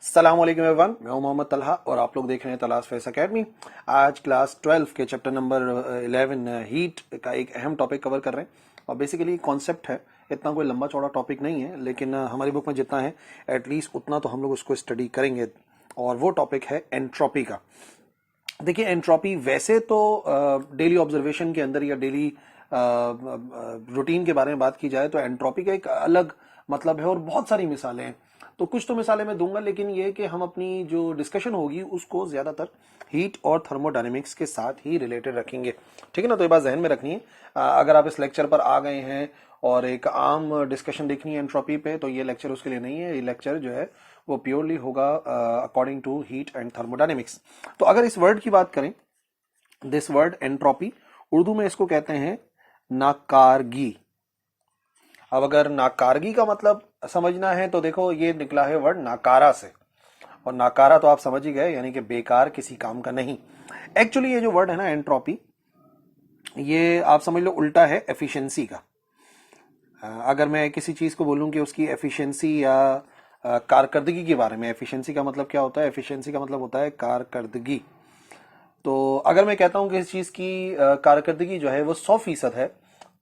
अस्सलाम वालेकुम एवरीवन, मैं हूं मोहम्मद तलहा और आप लोग देख रहे हैं तलाश फेस एकेडमी। आज क्लास 12 के चैप्टर नंबर 11 हीट का एक अहम टॉपिक कवर कर रहे हैं और बेसिकली कॉन्सेप्ट है। इतना कोई लंबा चौड़ा टॉपिक नहीं है, लेकिन हमारी बुक में जितना है एटलीस्ट उतना तो हम लोग उसको स्टडी करेंगे। और वो टॉपिक है एंट्रोपी का। देखिए, एंट्रोपी वैसे तो डेली ऑब्जर्वेशन के अंदर या डेली रूटीन के बारे में बात की जाए तो एंट्रोपी का एक अलग मतलब है और बहुत सारी मिसालें हैं। तो कुछ तो मिसालें मैं दूंगा, लेकिन ये कि हम अपनी जो डिस्कशन होगी उसको ज्यादातर हीट और थर्मोडायनेमिक्स के साथ ही रिलेटेड रखेंगे। ठीक है ना, तो ये बात जहन में रखनी है। अगर आप इस लेक्चर पर आ गए हैं और एक आम डिस्कशन देखनी है एंट्रोपी पे, तो ये लेक्चर उसके लिए नहीं है। ये लेक्चर जो है वो प्योरली होगा according to heat and thermodynamics. तो अगर इस वर्ड की बात करें, दिस वर्ड एंट्रोपी, उर्दू में इसको कहते हैं नाकारगी। अब अगर नाकारगी का मतलब समझना है तो देखो, ये निकला है वर्ड नाकारा से, और नाकारा तो आप समझ ही गए, यानी कि बेकार, किसी काम का नहीं। एक्चुअली ये जो वर्ड है ना एंट्रोपी, ये आप समझ लो उल्टा है एफिशिएंसी का। अगर मैं किसी चीज को बोलूं कि उसकी एफिशिएंसी या कारकर्दगी के बारे में, एफिशिएंसी का मतलब क्या होता है? एफिशिएंसी का मतलब होता है कारकर्दगी। तो अगर मैं कहता हूं कि इस चीज की कारकर्दगी जो है वो 100% है,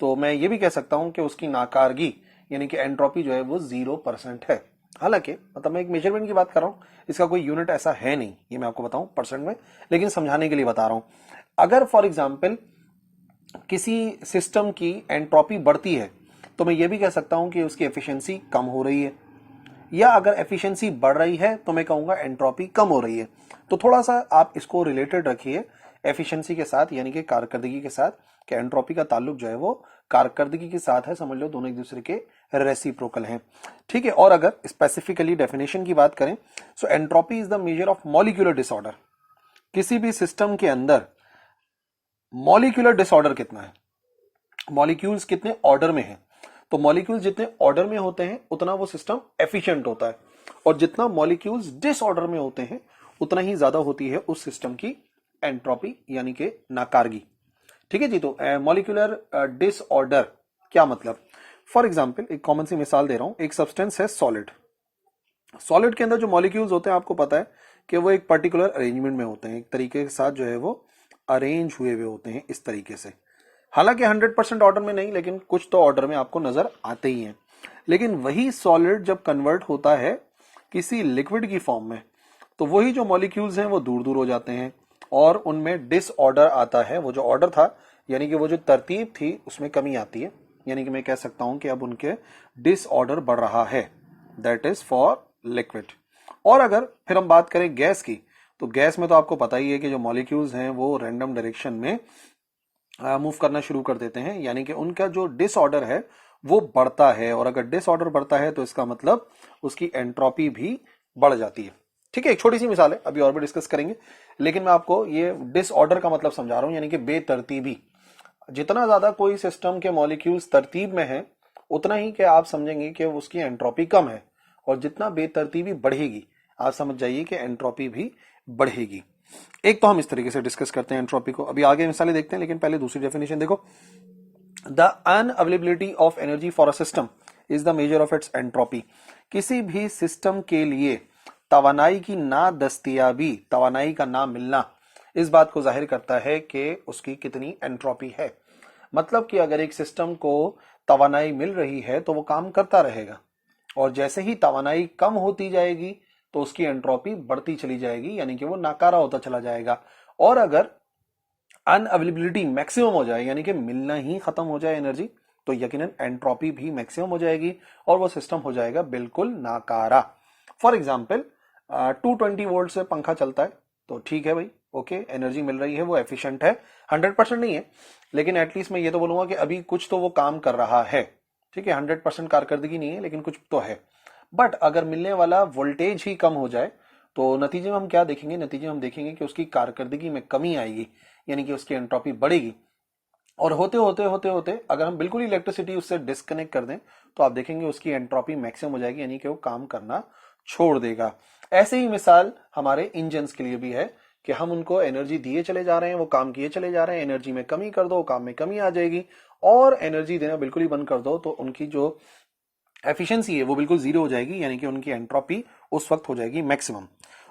तो मैं ये भी कह सकता हूं कि उसकी नाकारगी यानी कि एंट्रोपी जो है वो 0% है। हालांकि मतलब मैं एक मेजरमेंट की बात कर रहा हूं, इसका कोई यूनिट ऐसा है नहीं, ये मैं आपको बताऊं परसेंट में, लेकिन समझाने के लिए बता रहा हूं। अगर फॉर एग्जाम्पल किसी सिस्टम की एंट्रोपी बढ़ती है तो मैं ये भी कह सकता हूं कि उसकी एफिशिएंसी कम हो रही है, या अगर एफिशिएंसी बढ़ रही है तो मैं कहूंगा एंट्रोपी कम हो रही है। तो थोड़ा सा आप इसको रिलेटेड रखिए एफिशिएंसी के साथ, यानी कि कारकर्दगी के साथ, कि एंट्रोपी का ताल्लुक जो है वो कारकर्दगी के साथ है। समझ लो दोनों एक दूसरे के रेसिप्रोकल हैं। ठीक है। और अगर स्पेसिफिकली डेफिनेशन की बात करें, so entropy is the measure of molecular disorder. किसी भी सिस्टम के अंदर मॉलिक्यूलर डिसऑर्डर कितना है, मॉलिक्यूल्स कितने ऑर्डर में हैं, तो मॉलिक्यूल्स जितने ऑर्डर में होते हैं उतना वो सिस्टम एफिशिएंट होता है, और जितना मॉलिक्यूल्स डिसऑर्डर में होते हैं उतना ही ज्यादा होती है उस सिस्टम की एंट्रोपी यानी कि नाकारगी। ठीक है जी। तो मॉलिक्यूलर डिसऑर्डर क्या मतलब? फॉर एग्जांपल एक कॉमन सी मिसाल दे रहा हूं। एक सब्सटेंस है सॉलिड। सॉलिड के अंदर जो मॉलिक्यूल्स होते हैं आपको पता है कि वो एक पर्टिकुलर अरेंजमेंट में होते हैं, एक तरीके के साथ जो है वो अरेंज हुए हुए होते हैं इस तरीके से। हालांकि 100% ऑर्डर में नहीं, लेकिन कुछ तो ऑर्डर में आपको नजर आते ही हैं। लेकिन वही सॉलिड जब कन्वर्ट होता है किसी लिक्विड की फॉर्म में, तो वही जो मॉलिक्यूल्स हैं वो दूर दूर हो जाते हैं और उनमें डिसऑर्डर आता है। वो जो ऑर्डर था, यानी कि वो जो तरतीब थी, उसमें कमी आती है। यानी कि मैं कह सकता हूं कि अब उनके डिसऑर्डर बढ़ रहा है। That is for liquid. और अगर फिर हम बात करें गैस की, तो गैस में तो आपको पता ही है कि जो मॉलिक्यूल्स हैं वो रैंडम डायरेक्शन में मूव करना शुरू कर देते हैं, यानी कि उनका जो डिसऑर्डर है वो बढ़ता है। और अगर डिसऑर्डर बढ़ता है तो इसका मतलब उसकी एंट्रोपी भी बढ़ जाती है। ठीक है। एक छोटी सी मिसाल है, अभी और भी डिस्कस करेंगे, लेकिन मैं आपको ये डिसऑर्डर का मतलब समझा रहा हूं, यानी कि बेतरतीबी। जितना ज्यादा कोई सिस्टम के मॉलिक्यूल्स तरतीब में है, उतना ही कि आप समझेंगे कि उसकी एंट्रोपी कम है, और जितना बेतरतीबी बढ़ेगी आप समझ जाइए कि एंट्रोपी भी बढ़ेगी। एक तो हम इस तरीके से डिस्कस करते हैं एंट्रोपी को, अभी आगे मिसालें देखते हैं, लेकिन पहले दूसरी डेफिनेशन देखो। The unavailability of energy for a system is the measure of its entropy. किसी भी सिस्टम के लिए तवानाई की ना दस्तयाबी, तवानाई का ना मिलना, इस बात को जाहिर करता है कि उसकी कितनी एंट्रोपी है। मतलब कि अगर एक सिस्टम को तवानाई मिल रही है तो वो काम करता रहेगा, और जैसे ही तवानाई कम होती जाएगी तो उसकी एंट्रोपी बढ़ती चली जाएगी, यानी कि वो नाकारा होता चला जाएगा। और अगर अनअवेलेबिलिटी मैक्सिमम हो जाए, यानी कि मिलना ही खत्म हो जाए एनर्जी, तो यकीनन एंट्रोपी भी मैक्सिमम हो जाएगी और वो सिस्टम हो जाएगा बिल्कुल नाकारा। फॉर एग्जाम्पल 220 वोल्ट से पंखा चलता है, तो ठीक है भाई, ओके, एनर्जी मिल रही है, वो एफिशिएंट है। 100% नहीं है, लेकिन एटलीस्ट मैं ये तो बोलूंगा कि अभी कुछ तो वो काम कर रहा है। ठीक है, 100% कारकर्दगी नहीं है, लेकिन कुछ तो है। बट अगर मिलने वाला वोल्टेज ही कम हो जाए तो नतीजे में हम क्या देखेंगे? नतीजे में हम देखेंगे कि उसकी कारकर्दगी में कमी आएगी, यानी कि उसकी एंट्रोपी बढ़ेगी। और होते होते होते होते अगर हम बिल्कुल इलेक्ट्रिसिटी उससे डिस्कनेक्ट कर दें तो आप देखेंगे उसकी एंट्रोपी मैक्सिमम हो जाएगी, यानी कि वो काम करना छोड़ देगा। ऐसे ही मिसाल हमारे इंजन्स के लिए भी है कि हम उनको एनर्जी दिए चले जा रहे हैं, वो काम किए चले जा रहे हैं। एनर्जी में कमी कर दो, काम में कमी आ जाएगी, और एनर्जी देना बिल्कुल ही बंद कर दो तो उनकी जो एफिशिएंसी है वो बिल्कुल जीरो हो जाएगी, यानी कि उनकी एंट्रोपी उस वक्त हो जाएगी मैक्सिमम।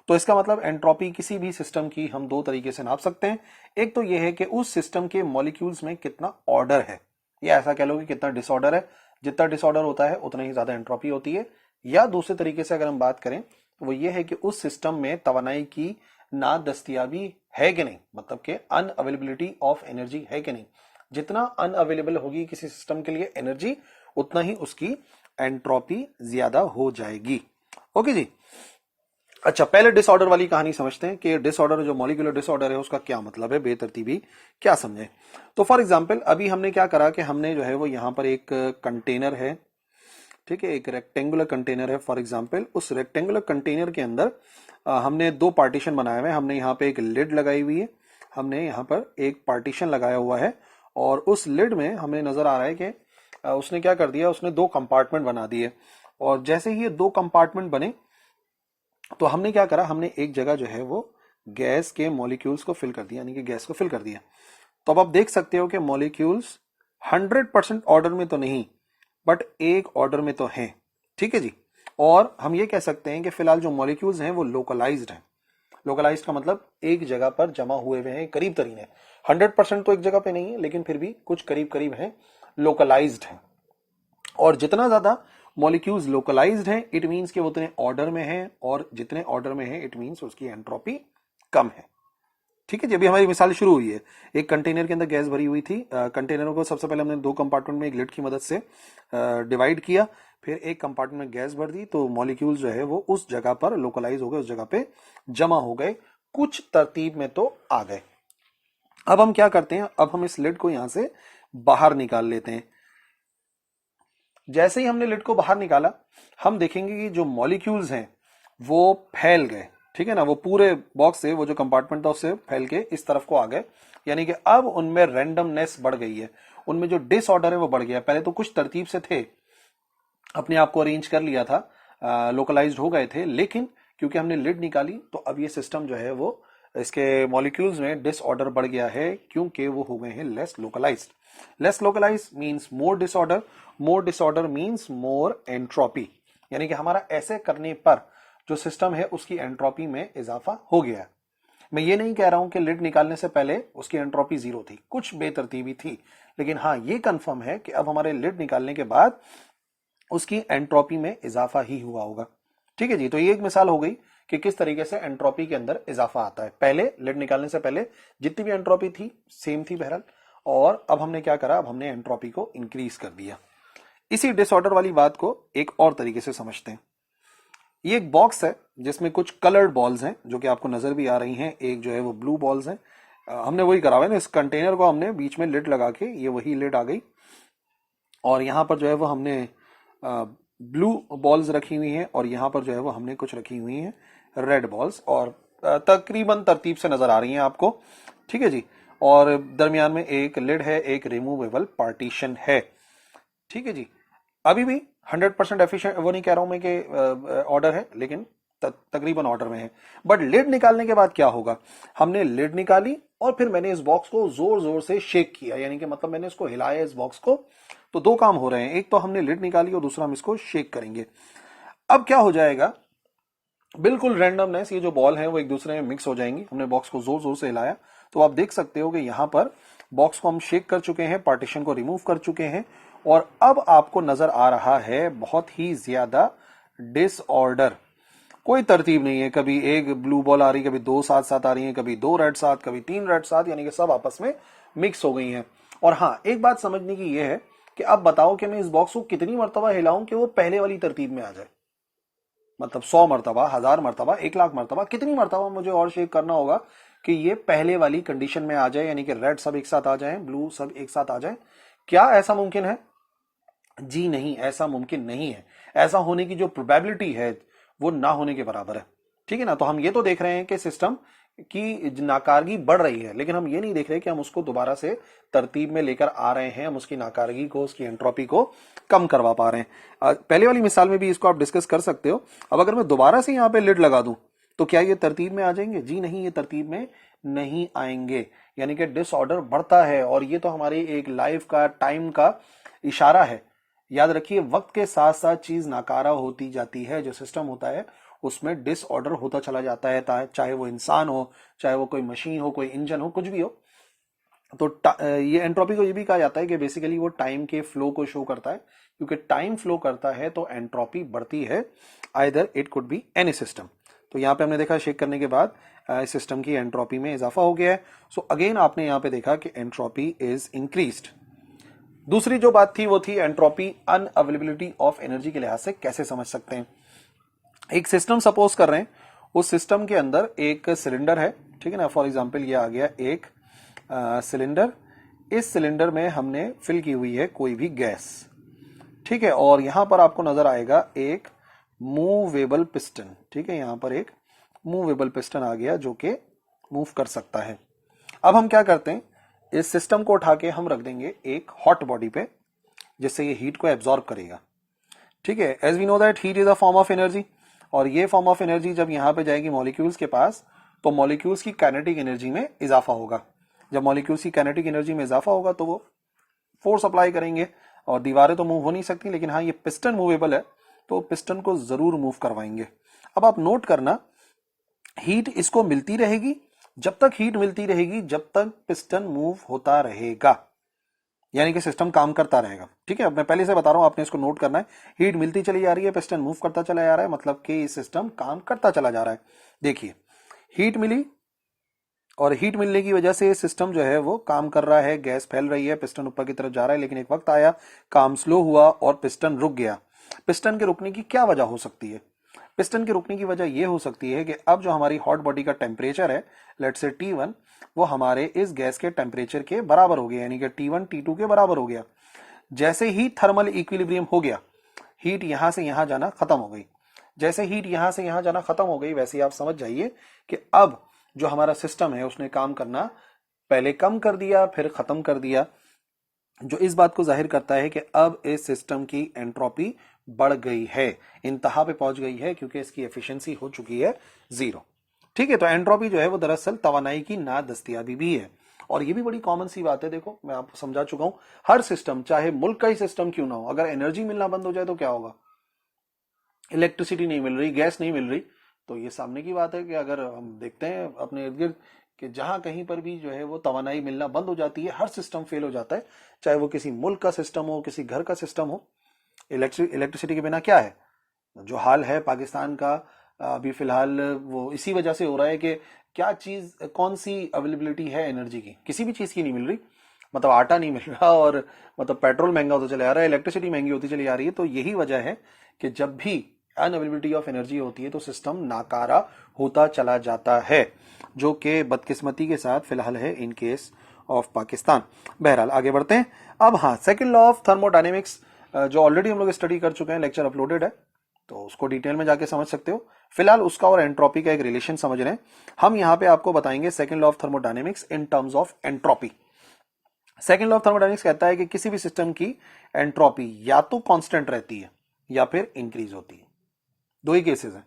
तो इसका मतलब एंट्रोपी किसी भी सिस्टम की हम दो तरीके से नाप सकते हैं। एक तो ये है कि उस सिस्टम के मॉलिक्यूल्स में कितना ऑर्डर है, या ऐसा कह लो कि कितना डिसऑर्डर है। जितना डिसऑर्डर होता है उतना ही ज्यादा एंट्रोपी होती है। या दूसरे तरीके से अगर हम बात करें तो वो ये है कि उस सिस्टम में तवानाई की ना दस्तियाबी है कि नहीं, मतलब कि अनअवेलेबिलिटी ऑफ एनर्जी है कि नहीं। जितना अनअवेलेबल होगी किसी सिस्टम के लिए एनर्जी, उतना ही उसकी एंट्रोपी ज्यादा हो जाएगी। ओके जी। अच्छा, पहले डिसऑर्डर वाली कहानी समझते हैं कि डिसऑर्डर, जो मॉलिक्यूलर डिसऑर्डर है, उसका क्या मतलब है, बेतरतीबी क्या समझे। तो फॉर एग्जांपल अभी हमने क्या करा कि हमने जो है वो यहां पर एक कंटेनर है, ठीक है, एक रेक्टेंगुलर कंटेनर है। फॉर एग्जांपल उस रेक्टेंगुलर कंटेनर के अंदर हमने दो पार्टीशन बनाए हुए हैं। हमने यहाँ पे एक लिड लगाई हुई है, हमने यहाँ पर एक पार्टीशन लगाया हुआ है, और उस लिड में हमें नजर आ रहा है कि उसने क्या कर दिया, उसने दो कंपार्टमेंट बना दिए। और जैसे ही ये दो कंपार्टमेंट बने तो हमने क्या करा, हमने एक जगह जो है वो गैस के मॉलिक्यूल्स को फिल कर दिया, यानी कि गैस को फिल कर दिया। तो अब आप देख सकते हो कि मॉलिक्यूल्स 100% ऑर्डर में तो नहीं, बट एक ऑर्डर में तो हैं, ठीक है जी। और हम ये कह सकते हैं कि फिलहाल जो मॉलिक्यूल्स हैं वो लोकलाइज्ड हैं। लोकलाइज्ड का मतलब एक जगह पर जमा हुए हुए हैं, करीब तरीन है। 100% तो एक जगह पे नहीं है, लेकिन फिर भी कुछ करीब करीब है, लोकलाइज्ड है। और जितना ज्यादा मॉलिक्यूल्स लोकलाइज्ड हैं, इट मींस कि वो उतने ऑर्डर में हैं, और जितने ऑर्डर में हैं इट मींस उसकी एंट्रोपी कम है, ठीक है जी। अभी हमारी मिसाल शुरू हुई है, एक कंटेनर के अंदर गैस भरी हुई थी। कंटेनरों को सबसे पहले हमने दो कंपार्टमेंट में एक लिड की मदद से डिवाइड किया, फिर एक कंपार्टमेंट में गैस भर दी, तो मॉलिक्यूल्स जो है वो उस जगह पर लोकलाइज हो गए, उस जगह पे जमा हो गए, कुछ तरतीब में तो आ गए। अब हम क्या करते हैं, अब हम इस लिड को यहां से बाहर निकाल लेते हैं। जैसे ही हमने लिड को बाहर निकाला, हम देखेंगे कि जो मॉलिक्यूल्स हैं वो फैल गए, ठीक है ना। वो पूरे बॉक्स से, वो जो कंपार्टमेंट था उससे फैल के इस तरफ को आ गए, यानी कि अब उनमें रैंडमनेस बढ़ गई है, उनमें जो डिसऑर्डर है वो बढ़ गया। पहले तो कुछ तरतीब से थे, अपने आप को अरेंज कर लिया था, लोकलाइज्ड हो गए थे, लेकिन क्योंकि हमने लिड निकाली तो अब ये सिस्टम जो है वो, इसके मॉलिक्यूल्स में डिसऑर्डर बढ़ गया है, क्योंकि वो हो गए हैं less localised. Less localised means more disorder, more disorder means more entropy, यानी कि हमारा ऐसे करने पर जो सिस्टम है उसकी एंट्रोपी में इजाफा हो गया है। मैं ये नहीं कह रहा हूं कि लिड निकालने से पहले उसकी एंट्रोपी जीरो थी, कुछ बेतरतीबी थी, लेकिन हाँ ये कंफर्म है कि अब हमारे लिड निकालने के बाद उसकी एंट्रोपी में इजाफा ही हुआ होगा, ठीक है जी। तो ये एक मिसाल हो गई कि किस तरीके से एंट्रोपी के अंदर इजाफा आता है। पहले लिड निकालने से पहले जितनी भी एंट्रोपी थी सेम थी बहरहाल, और अब हमने क्या करा, अब हमने एंट्रोपी को इंक्रीज कर दिया। इसी डिसऑर्डर वाली बात को एक और तरीके से समझते हैं। ये एक बॉक्स है जिसमें कुछ कलर्ड बॉल्स हैं, जो कि आपको नजर भी आ रही हैं। एक जो है वो ब्लू बॉल्स हैं, हमने वही करा हुआ है ना, इस कंटेनर को हमने बीच में लिड लगा के, ये वही लिड आ गई, और यहां पर जो है वो हमने ब्लू बॉल्स रखी हुई हैं, और यहां पर जो है वो हमने कुछ रखी हुई हैं रेड बॉल्स, और तकरीबन तरतीब से नजर आ रही हैं आपको, ठीक है जी। और दरमियान में एक लिड है, एक रिमूवेबल पार्टीशन है, ठीक है जी। अभी भी 100% एफिशिएंट वो नहीं कह रहा हूं मैं कि ऑर्डर है, लेकिन तकरीबन ऑर्डर में है। बट लिड निकालने के बाद क्या होगा, हमने लिड निकाली और फिर मैंने इस बॉक्स को जोर जोर से शेक किया, यानी कि मतलब मैंने इसको हिलाया इस बॉक्स को। तो दो काम हो रहे हैं, एक तो हमने लिड निकाली और दूसरा हम इसको शेक करेंगे। अब क्या हो जाएगा, बिल्कुल रैंडमनेस, ये जो बॉल है वो एक दूसरे में मिक्स हो जाएंगी। हमने बॉक्स को जोर जोर से हिलाया, तो आप देख सकते हो कि यहां पर बॉक्स को हम शेक कर चुके हैं, पार्टीशन को रिमूव कर चुके हैं, और अब आपको नजर आ रहा है बहुत ही ज्यादा डिसऑर्डर। कोई तरतीब नहीं है, कभी एक ब्लू बॉल आ रही है, कभी दो साथ साथ आ रही है, कभी दो रेड साथ, कभी तीन रेड साथ, यानी कि सब आपस में मिक्स हो गई हैं। और हाँ, एक बात समझने की यह है कि अब बताओ कि मैं इस बॉक्स को कितनी मरतबा हिलाऊं कि वो पहले वाली तरतीब में आ जाए। मतलब 100 मरतबा, 1000 मरतबा, 1 लाख मरतबा, कितनी मरतबा मुझे और शेक करना होगा कि ये पहले वाली कंडीशन में आ जाए, यानी कि रेड सब एक साथ आ जाए, ब्लू सब एक साथ आ जाए। क्या ऐसा मुमकिन है? जी नहीं, ऐसा मुमकिन नहीं है। ऐसा होने की जो प्रोबेबिलिटी है वो ना होने के बराबर है, ठीक है ना। तो हम ये तो देख रहे हैं कि सिस्टम की नाकारगी बढ़ रही है, लेकिन हम ये नहीं देख रहे कि हम उसको दोबारा से तरतीब में लेकर आ रहे हैं, हम उसकी नाकारगी को, उसकी एंट्रोपी को कम करवा पा रहे हैं। पहले वाली मिसाल में भी इसको आप डिस्कस कर सकते हो। अब अगर मैं दोबारा से यहाँ पे लिड लगा दूं तो क्या ये तरतीब में आ जाएंगे? जी नहीं, ये तरतीब में नहीं आएंगे, यानी कि डिसऑर्डर बढ़ता है। और ये तो हमारी एक लाइफ का, टाइम का इशारा है याद रखिए वक्त के साथ साथ चीज नाकारा होती जाती है, जो सिस्टम होता है उसमें डिसऑर्डर होता चला जाता है, चाहे वो इंसान हो, चाहे वो कोई मशीन हो, कोई इंजन हो, कुछ भी हो। तो ये एंट्रोपी को ये भी कहा जाता है कि बेसिकली वो टाइम के फ्लो को शो करता है, क्योंकि टाइम फ्लो करता है तो एंट्रोपी बढ़ती है, either it could be any system. तो यहाँ पे हमने देखा शेक करने के बाद इस सिस्टम की एंट्रोपी में इजाफा हो गया है। सो अगेन आपने यहाँ पे देखा कि एंट्रोपी इज इंक्रीज्ड। दूसरी जो बात थी वो थी एंट्रोपी अनअवेलेबिलिटी ऑफ एनर्जी के लिहाज से कैसे समझ सकते हैं। एक सिस्टम सपोज कर रहे हैं, उस सिस्टम के अंदर एक सिलेंडर है, ठीक है ना, फॉर एग्जांपल ये आ गया एक सिलेंडर। इस सिलेंडर में हमने फिल की हुई है कोई भी गैस, ठीक है, और यहां पर आपको नजर आएगा एक मूवेबल पिस्टन, ठीक है, यहां पर एक मूवेबल पिस्टन आ गया जो कि मूव कर सकता है। अब हम क्या करते हैं, इस सिस्टम को उठा के हम रख देंगे एक हॉट बॉडी पे, जिससे ये हीट को एब्जॉर्ब करेगा, ठीक है। As we know that heat is a form of energy, और ये फॉर्म ऑफ एनर्जी जब यहां पे जाएगी मॉलिक्यूल्स के पास, तो मॉलिक्यूल्स की काइनेटिक एनर्जी में इजाफा होगा। जब मॉलिक्यूल्स की काइनेटिक एनर्जी में इजाफा होगा तो वो फोर्स अप्लाई करेंगे, और दीवारें तो मूव हो नहीं सकती, लेकिन हाँ ये पिस्टन मूवेबल है तो पिस्टन को जरूर मूव करवाएंगे। अब आप नोट करना, हीट इसको मिलती रहेगी, जब तक हीट मिलती रहेगी जब तक पिस्टन मूव होता रहेगा, यानी कि सिस्टम काम करता रहेगा, ठीक है। अब मैं पहले से बता रहा हूं, आपने इसको नोट करना है। हीट मिलती चली जा रही है, पिस्टन मूव करता चला जा रहा है, मतलब कि ये सिस्टम काम करता चला जा रहा है। देखिए हीट मिली, और हीट मिलने की वजह से सिस्टम जो है वो काम कर रहा है, गैस फैल रही है, पिस्टन ऊपर की तरफ जा रहा है, लेकिन एक वक्त आया काम स्लो हुआ और पिस्टन रुक गया। पिस्टन के रुकने की क्या वजह हो सकती है? पिस्टन के रुकने की वजह यह हो सकती है कि अब जो हमारी हॉट बॉडी का टेम्परेचर है, लेट्स से T1, वो हमारे इस गैस के टेम्परेचर के बराबर हो गया, यानी कि T1 T2 के बराबर हो गया। जैसे ही थर्मल इक्विलिब्रियम हो गया, हीट यहां से यहां जाना खत्म हो गई। जैसे हीट यहां से यहां जाना खत्म हो गई, वैसे ही आप समझ जाइए कि अब जो हमारा सिस्टम है उसने काम करना पहले कम कर दिया, फिर खत्म कर दिया, जो इस बात को जाहिर करता है कि अब इस सिस्टम की एंट्रोपी बढ़ गई है, इंतहा पे पहुंच गई है, क्योंकि इसकी एफिशिएंसी हो चुकी है 0, ठीक है। तो एंट्रोपी जो है वो दरअसल तवानाई की नादस्तयाबी भी है, और ये भी बड़ी कॉमन सी बात है। देखो मैं आपको समझा चुका हूं, हर सिस्टम, चाहे मुल्क का ही सिस्टम क्यों ना हो, अगर एनर्जी मिलना बंद हो जाए तो क्या होगा? इलेक्ट्रिसिटी नहीं मिल रही, गैस नहीं मिल रही, तो ये सामने की बात है कि अगर हम देखते हैं अपने इर्द गिर्द कि जहां कहीं पर भी जो है वो तवानाई मिलना बंद हो जाती है, हर सिस्टम फेल हो जाता है, चाहे वो किसी मुल्क का सिस्टम हो, किसी घर का सिस्टम हो। इलेक्ट्रिसिटी के बिना क्या है, जो हाल है पाकिस्तान का अभी फिलहाल, वो इसी वजह से हो रहा है कि क्या चीज, कौन सी अवेलेबिलिटी है एनर्जी की, किसी भी चीज की नहीं मिल रही। मतलब आटा नहीं मिल रहा, और मतलब पेट्रोल महंगा होता चला जा रहा है, इलेक्ट्रिसिटी महंगी होती चली जा रही है। तो यही वजह है कि जब भी अनअवेलेबिलिटी ऑफ एनर्जी होती है तो सिस्टम नाकारा होता चला जाता है, जो कि बदकिस्मती के साथ फिलहाल है इन केस ऑफ पाकिस्तान। बहरहाल आगे बढ़ते हैं। अब हाँ, सेकंड लॉ ऑफ थर्मोडायनेमिक्स जो ऑलरेडी हम लोग स्टडी कर चुके हैं, लेक्चर अपलोडेड है, तो उसको डिटेल में जाके समझ सकते हो। फिलहाल उसका और एंट्रोपी का एक रिलेशन समझ रहे हैं हम। यहां पे आपको बताएंगे second law of thermodynamics in terms of entropy. Second law of thermodynamics कहता है कि किसी भी सिस्टम की एंट्रोपी या तो कांस्टेंट रहती है या फिर इंक्रीज होती है। दो ही केसेस हैं,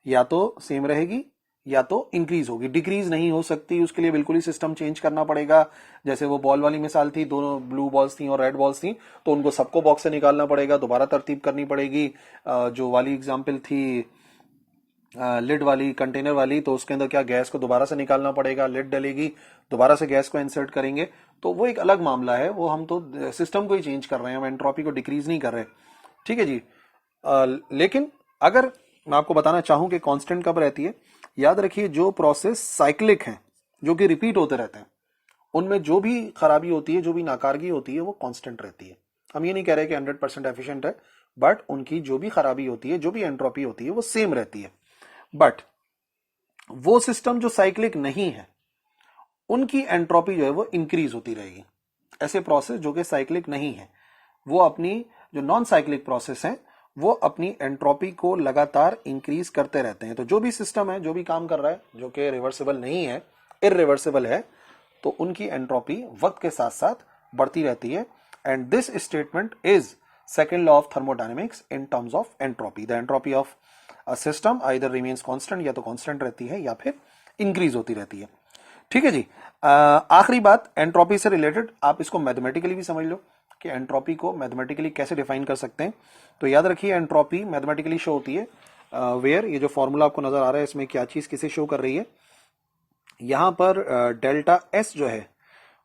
या तो सेम रहेगी या तो इंक्रीज होगी, डिक्रीज नहीं हो सकती। उसके लिए बिल्कुल ही सिस्टम चेंज करना पड़ेगा। जैसे वो बॉल वाली मिसाल थी, दोनों ब्लू बॉल्स थी और रेड बॉल्स थी, तो उनको सबको बॉक्स से निकालना पड़ेगा, दोबारा तरतीब करनी पड़ेगी। जो वाली एग्जाम्पल थी लिड वाली, कंटेनर वाली, तो उसके अंदर क्या, गैस को दोबारा से निकालना पड़ेगा, लिड डलेगी, दोबारा से गैस को इंसर्ट करेंगे, तो वो एक अलग मामला है। वो हम तो सिस्टम को ही चेंज कर रहे हैं, हम एंट्रोपी को डिक्रीज नहीं कर रहे, ठीक है जी। लेकिन अगर मैं आपको बताना चाहूं कि कांस्टेंट कब रहती है, याद रखिए जो प्रोसेस साइक्लिक हैं, जो कि रिपीट होते रहते हैं, उनमें जो भी खराबी होती है, जो भी नाकारगी होती है, वो कांस्टेंट रहती है। हम ये नहीं कह रहे कि 100% एफिशिएंट है, बट उनकी जो भी खराबी होती है, जो भी एंट्रोपी होती है, वो सेम रहती है। बट वो सिस्टम जो साइक्लिक नहीं है, उनकी एंट्रोपी जो है वो इंक्रीज होती रहेगी। ऐसे प्रोसेस जो कि साइक्लिक नहीं है, वो अपनी जो नॉन साइक्लिक प्रोसेस है, वो अपनी एंट्रोपी को लगातार इंक्रीज करते रहते हैं। तो जो भी सिस्टम है, जो भी काम कर रहा है, जो कि रिवर्सिबल नहीं है, इररिवर्सिबल है, तो उनकी एंट्रोपी वक्त के साथ साथ बढ़ती रहती है। And this statement is second law of thermodynamics in terms of entropy. The entropy of a system either remains constant, या तो कांस्टेंट रहती है या फिर इंक्रीज होती रहती है, ठीक है जी। आखिरी बात एंट्रोपी से रिलेटेड, आप इसको मैथमेटिकली भी समझ लो कि एंट्रोपी को मैथमेटिकली कैसे डिफाइन कर सकते हैं। तो याद रखिए एंट्रोपी मैथमेटिकली शो होती है वेयर, ये जो फॉर्मूला आपको नजर आ रहा है इसमें क्या चीज किसे शो कर रही है, यहां पर डेल्टा एस जो है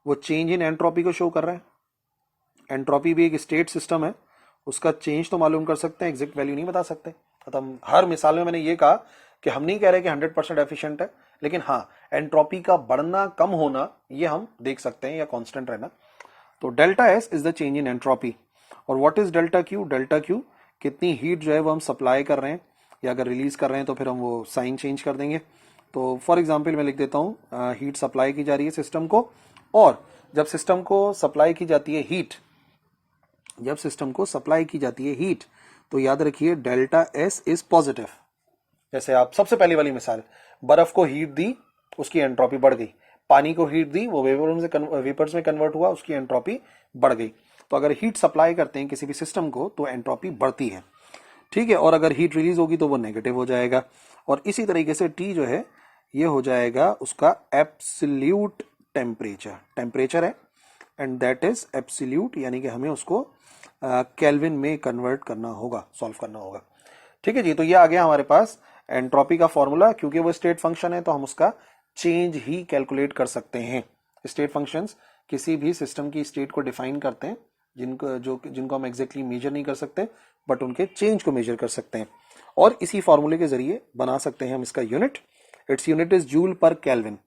वो चेंज इन एंट्रोपी को शो कर रहा है। एंट्रोपी भी एक स्टेट सिस्टम है, उसका चेंज तो मालूम कर सकते हैं, एग्जैक्ट वैल्यू नहीं बता सकते। मतलब हर मिसाल में मैंने ये कहा कि हम नहीं कह रहे कि 100% एफिशिएंट है, लेकिन हाँ एंट्रोपी का बढ़ना कम होना ये हम देख सकते हैं या कांस्टेंट रहना। तो delta S is the change in entropy. और what is delta Q, delta Q कितनी हीट जो है वो हम सप्लाई कर रहे हैं, या अगर रिलीज कर रहे हैं तो फिर हम वो साइन चेंज कर देंगे। तो फॉर एग्जाम्पल मैं लिख देता हूं हीट सप्लाई की जा रही है सिस्टम को, और जब सिस्टम को सप्लाई की जाती है हीट, जब सिस्टम को सप्लाई की जाती है हीट, तो याद रखिए डेल्टा एस इज पॉजिटिव। जैसे आप सबसे पहली वाली मिसाल, बर्फ को हीट दी उसकी एंट्रोपी बढ़ गई, पानी को हीट दी वो वेपर्स में कन्वर्ट हुआ उसकी एंट्रोपी बढ़ गई। तो अगर हीट सप्लाई करते हैं किसी भी सिस्टम को तो एंट्रोपी बढ़ती है, ठीक है, और अगर हीट रिलीज होगी तो वो नेगेटिव हो जाएगा। और इसी तरीके से टी जो है ये हो जाएगा उसका एब्सोल्यूट टेम्परेचर, टेम्परेचर है, एंड दैट इज एब्सोल्यूट, यानी कि हमें उसको केल्विन में कन्वर्ट करना होगा, सॉल्व करना होगा। ठीक है जी, तो ये आ गया हमारे पास एंट्रोपी का फॉर्मूला। क्योंकि वो स्टेट फंक्शन है तो हम उसका चेंज ही कैलकुलेट कर सकते हैं। स्टेट फंक्शंस किसी भी सिस्टम की स्टेट को डिफाइन करते हैं, जिनको हम एग्जैक्टली मेजर नहीं कर सकते बट उनके चेंज को मेजर कर सकते हैं, और इसी फॉर्मूले के जरिए बना सकते हैं हम इसका unit. Its unit is joule पर केल्विन।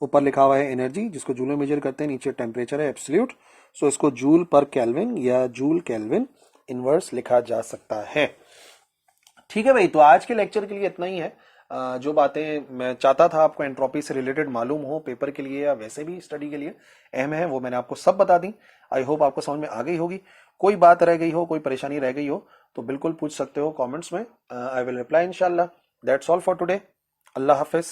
ऊपर लिखा हुआ है एनर्जी जिसको जूल में मेजर करते हैं, नीचे टेम्परेचर है एब्सोल्यूट, सो इसको जूल पर केल्विन या जूल केल्विन इनवर्स लिखा जा सकता है। ठीक है भाई, तो आज के लेक्चर के लिए इतना ही है। जो बातें मैं चाहता था आपको एंट्रोपी से रिलेटेड मालूम हो पेपर के लिए या वैसे भी स्टडी के लिए अहम है, वो मैंने आपको सब बता दी। आई होप आपको समझ में आ गई होगी। कोई बात रह गई हो, कोई परेशानी रह गई हो तो बिल्कुल पूछ सकते हो कमेंट्स में, आई विल रिप्लाई इंशाल्लाह। That's all for today. Allah Hafiz.